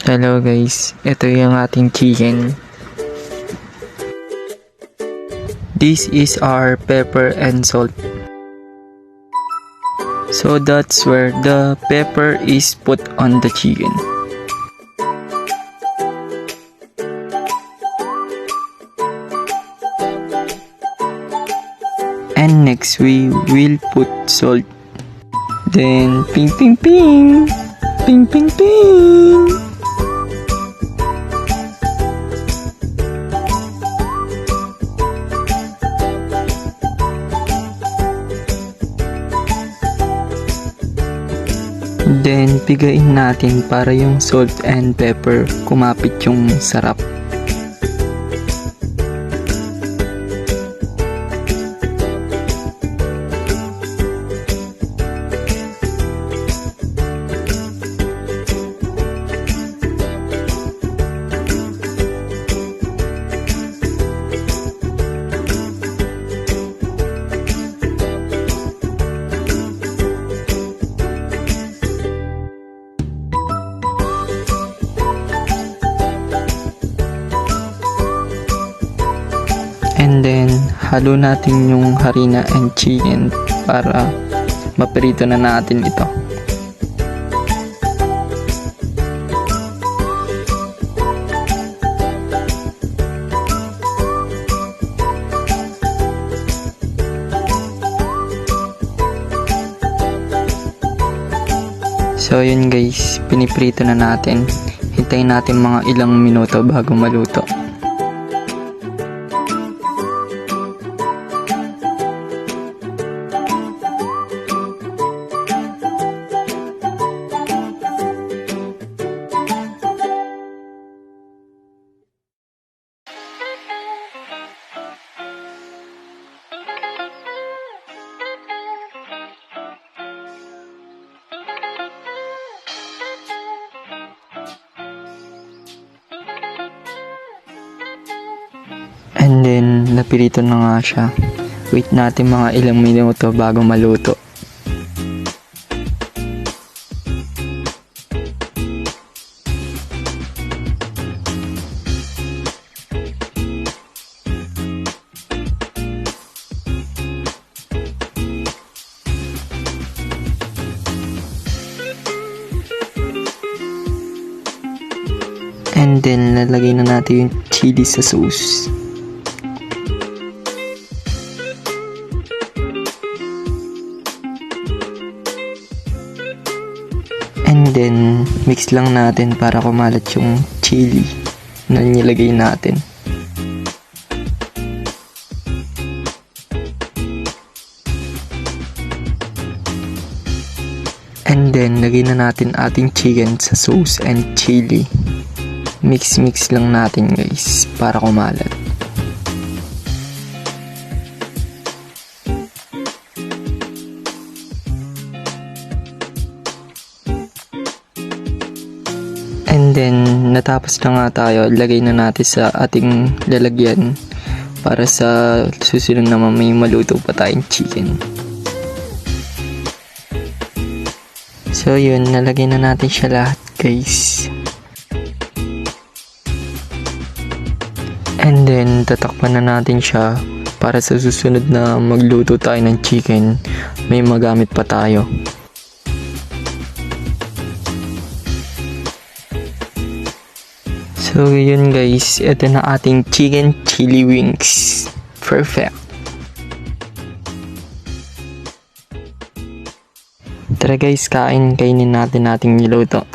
Hello guys, ito yung ating chicken. This is our pepper and salt. So that's where the pepper is put on the chicken. And next we will put salt. Then ping ping ping, ping ping ping. Then pigain natin para yung salt and pepper kumapit yung sarap. And then, halo natin yung harina and chicken para maprito na natin ito. So yun guys, piniprito na natin. Hintayin natin mga ilang minuto bago maluto. And then, napirito na nga siya. Wait natin mga ilang minuto bago maluto. And then, lalagay na natin yung chili sa sauce. And then, mix lang natin para kumalat yung chili na nilagay natin. And then, lagay na natin ating chicken sa sauce and chili. Mix lang natin guys para kumalat. And then, natapos na nga tayo, lagay na natin sa ating lalagyan para sa susunod naman may maluto pa tayong chicken. So yun, nalagay na natin siya lahat guys. And then, tatakpan na natin siya para sa susunod na magluto tayo ng chicken, may magamit pa tayo. So yun guys, ito na ating chicken chili wings. Perfect. Tara guys, kainin natin niluto.